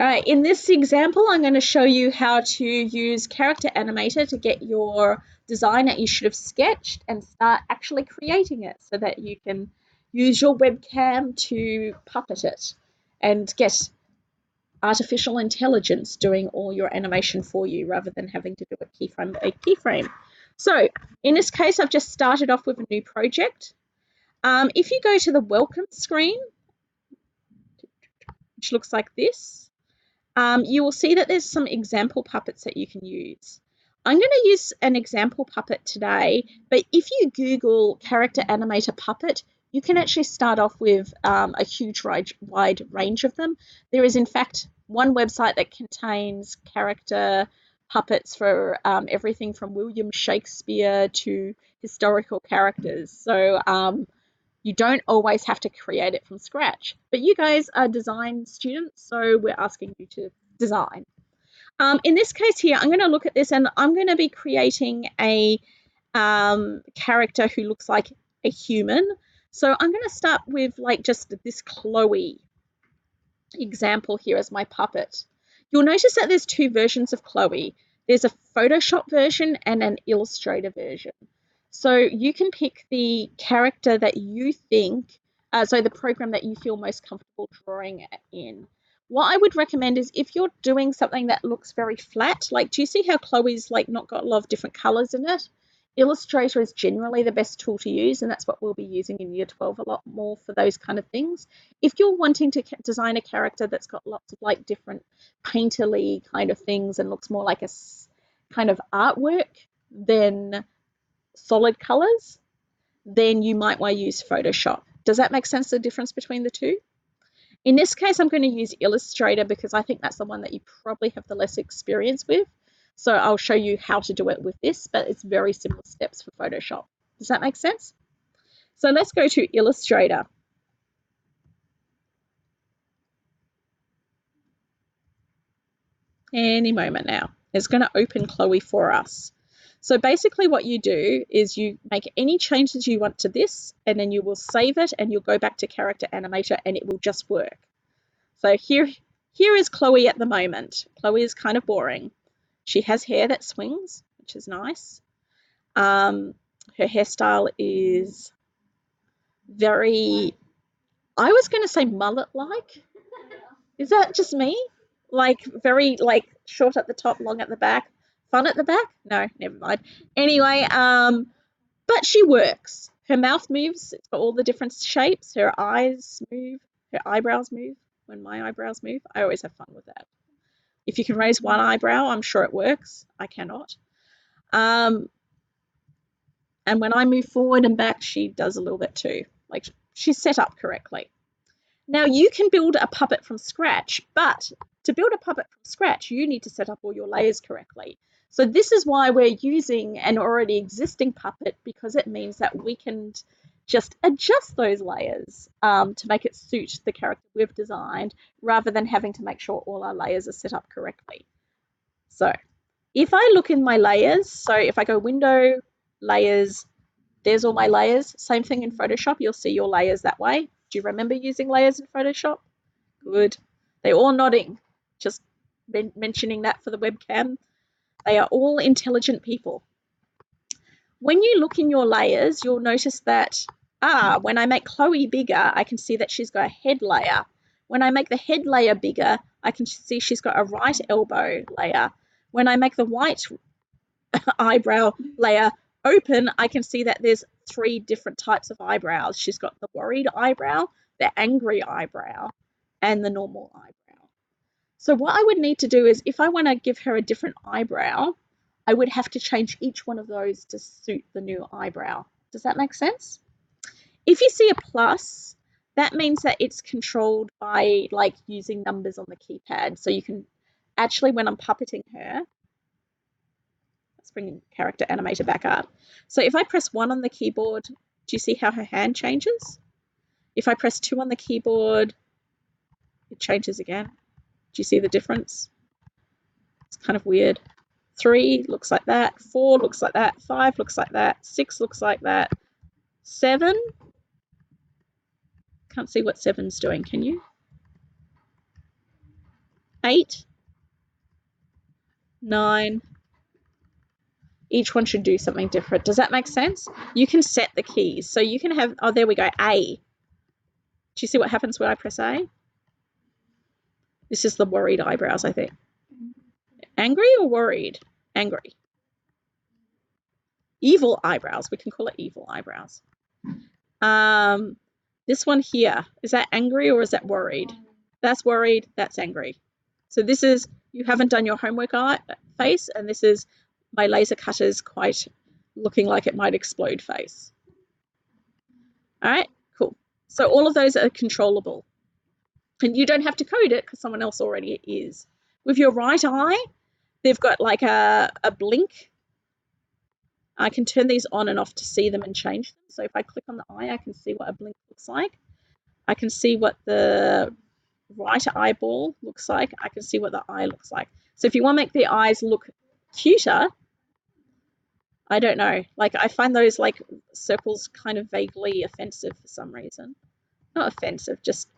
All right, in this example, I'm going to show you how to use Character Animator to get your design that you should have sketched and start actually creating it so that you can use your webcam to puppet it and get artificial intelligence doing all your animation for you rather than having to do it keyframe by keyframe. So in this case, I've just started off with a new project. If you go to the welcome screen, which looks like this, you will see that there's some example puppets that you can use. I'm going to use an example puppet today, but if you Google Character Animator puppet, you can actually start off with a huge wide range of them. There is, in fact, one website that contains character puppets for everything from William Shakespeare to historical characters. So you don't always have to create it from scratch. But you guys are design students, so we're asking you to design. In this case here, I'm going to look at this and I'm going to be creating a character who looks like a human. So I'm going to start with like just this Chloe example here as my puppet. You'll notice that there's two versions of Chloe. There's a Photoshop version and an Illustrator version. So you can pick the character that you think, so the program that you feel most comfortable drawing in. What I would recommend is if you're doing something that looks very flat, like do you see how Chloe's like not got a lot of different colors in it? Illustrator is generally the best tool to use, and that's what we'll be using in Year 12 a lot more for those kind of things. If you're wanting to design a character that's got lots of like different painterly kind of things and looks more like a kind of artwork than solid colors, then you might want to use Photoshop. Does that make sense, the difference between the two? In this case, I'm going to use Illustrator because I think that's the one that you probably have the less experience with. So I'll show you how to do it with this, but it's very similar steps for Photoshop. Does that make sense? So let's go to Illustrator. Any moment now. It's going to open Chloe for us. So basically what you do is you make any changes you want to this, and then you will save it and you'll go back to Character Animator and it will just work. So here is Chloe at the moment. Chloe is kind of boring. She has hair that swings, which is nice. Her hairstyle is very, I was going to say mullet-like. Is that just me? Like very like short at the top, long at the back, fun at the back? No, never mind. Anyway, but she works. Her mouth moves. It's got all the different shapes. Her eyes move. Her eyebrows move. When my eyebrows move, I always have fun with that. If you can raise one eyebrow, I'm sure it works. I cannot. And when I move forward and back, she does a little bit too. Like she's set up correctly. Now you can build a puppet from scratch, but to build a puppet from scratch, you need to set up all your layers correctly. So this is why we're using an already existing puppet, because it means that we can just adjust those layers to make it suit the character we've designed, rather than having to make sure all our layers are set up correctly. So if I look in my layers, so if I go Window, Layers, there's all my layers. Same thing in Photoshop, you'll see your layers that way. Do you remember using layers in Photoshop? Good. They're all nodding. Just mentioning that for the webcam. They are all intelligent people. When you look in your layers, you'll notice that, when I make Chloe bigger, I can see that she's got a head layer. When I make the head layer bigger, I can see she's got a right elbow layer. When I make the white eyebrow layer open, I can see that there's 3 different types of eyebrows. She's got the worried eyebrow, the angry eyebrow, and the normal eyebrow. So what I would need to do is, if I want to give her a different eyebrow, I would have to change each one of those to suit the new eyebrow. Does that make sense? If you see a plus, that means that it's controlled by like using numbers on the keypad. So you can actually, when I'm puppeting her, let's bring Character Animator back up. So if I press 1 on the keyboard, do you see how her hand changes? If I press 2 on the keyboard, it changes again. Do you see the difference? It's kind of weird. 3 looks like that. 4 looks like that. 5 looks like that. 6 looks like that. 7. Can't see what 7's doing, can you? 8, 9. Each one should do something different. Does that make sense? You can set the keys. So you can have, oh, there we go, A. Do you see what happens when I press A? This is the worried eyebrows, I think. Angry or worried? Angry. Evil eyebrows. We can call it evil eyebrows. This one here, is that angry or is that worried? That's worried, that's angry. So this is, you haven't done your homework face, and this is my laser cutter's quite looking like it might explode face. All right, cool. So all of those are controllable. And you don't have to code it because someone else already is. With your right eye, they've got like a blink. I can turn these on and off to see them and change them. So if I click on the eye, I can see what a blink looks like. I can see what the right eyeball looks like. I can see what the eye looks like. So if you want to make the eyes look cuter, I don't know. Like, I find those like circles kind of vaguely offensive for some reason. Not offensive, just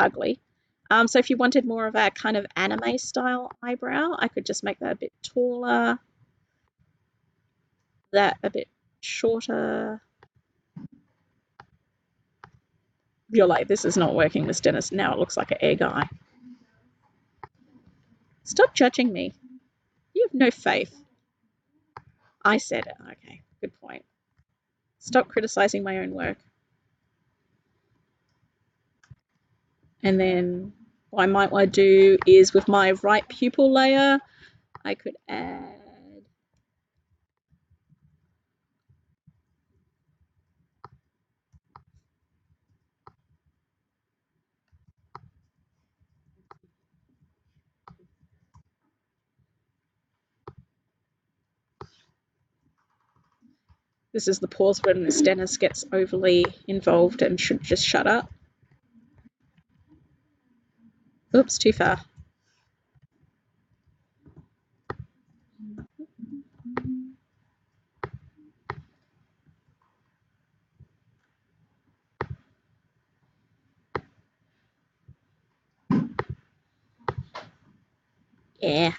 ugly. So if you wanted more of a kind of anime style eyebrow, I could just make that a bit taller, that a bit shorter. You're like, this is not working, Miss Dennis. Now it looks like an egg eye. Stop judging me. You have no faith. I said it. Okay, good point. Stop criticizing my own work. And then what I might want to do is with my right pupil layer, I could add this is the pause when Miss Dennis gets overly involved and should just shut up. Oops, too far. Yeah.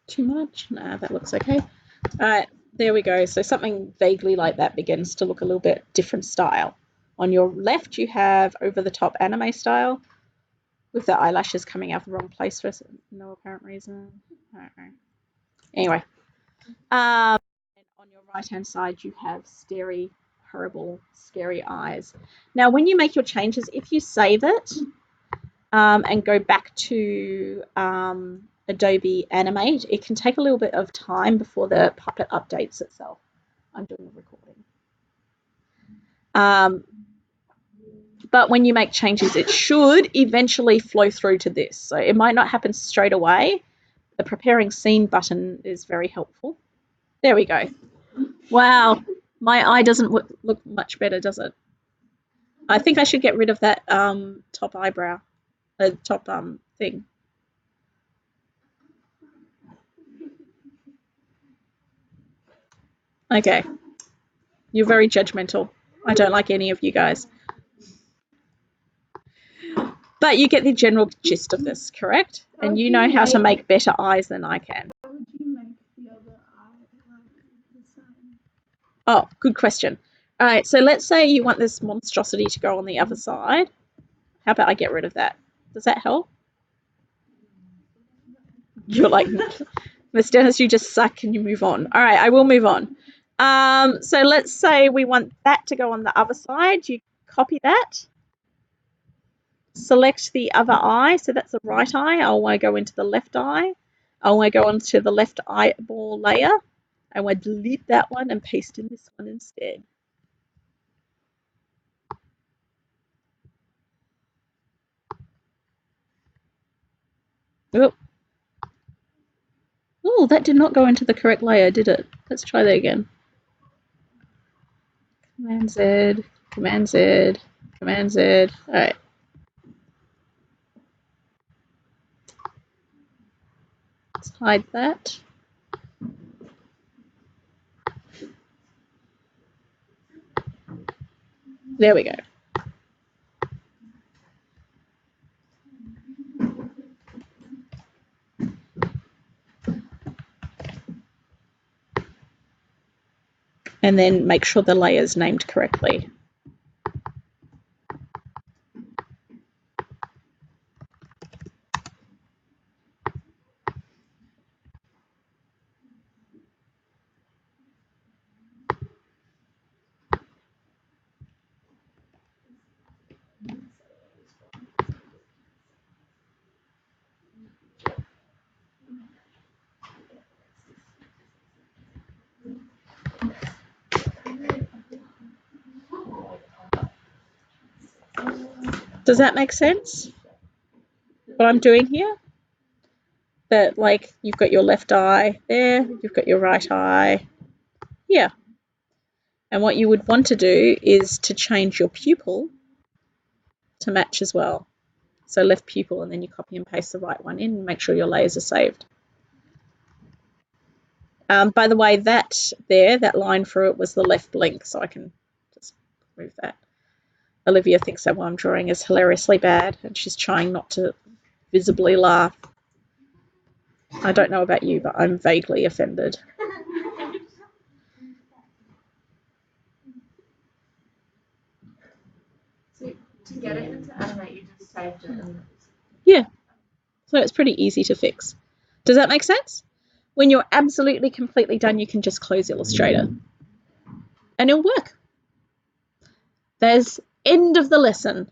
Too much? Nah, that looks okay. All right, there we go. So something vaguely like that begins to look a little bit different style. On your left, you have over the top anime style with the eyelashes coming out of the wrong place for no apparent reason. I don't know. Anyway, and on your right hand side, you have starey, horrible, scary eyes. Now, when you make your changes, if you save it and go back to Adobe Animate, it can take a little bit of time before the puppet updates itself. I'm doing the recording. But when you make changes, it should eventually flow through to this. So it might not happen straight away. The preparing scene button is very helpful. There we go. Wow, my eye doesn't look much better, does it? I think I should get rid of that top eyebrow, top thing. Okay. You're very judgmental. I don't like any of you guys. But you get the general gist of this, correct? And you know how to make better eyes than I can. How would you make the other eye the same? Oh, good question. All right, so let's say you want this monstrosity to go on the other side. How about I get rid of that? Does that help? You're like, Miss Dennis, you just suck. Can you move on? All right, I will move on. So let's say we want that to go on the other side. You copy that. Select the other eye. So that's the right eye. I want to go into the left eye. I want to go onto the left eyeball layer. I want to delete that one and paste in this one instead. Oh, oh, that did not go into the correct layer, did it? Let's try that again. Command Z, Command Z, Command Z. All right. Let's hide that. There we go. And then make sure the layer's named correctly. Does that make sense? What I'm doing here? That, like, you've got your left eye there, you've got your right eye here. And what you would want to do is to change your pupil to match as well. So left pupil, and then you copy and paste the right one in and make sure your layers are saved. By the way, that line through it was the left blink, so I can just move that. Olivia thinks that what I'm drawing is hilariously bad, and she's trying not to visibly laugh. I don't know about you, but I'm vaguely offended. So to get it into Animate, you just saved it. Yeah, so it's pretty easy to fix. Does that make sense? When you're absolutely completely done, you can just close Illustrator and it'll work. There's end of the lesson.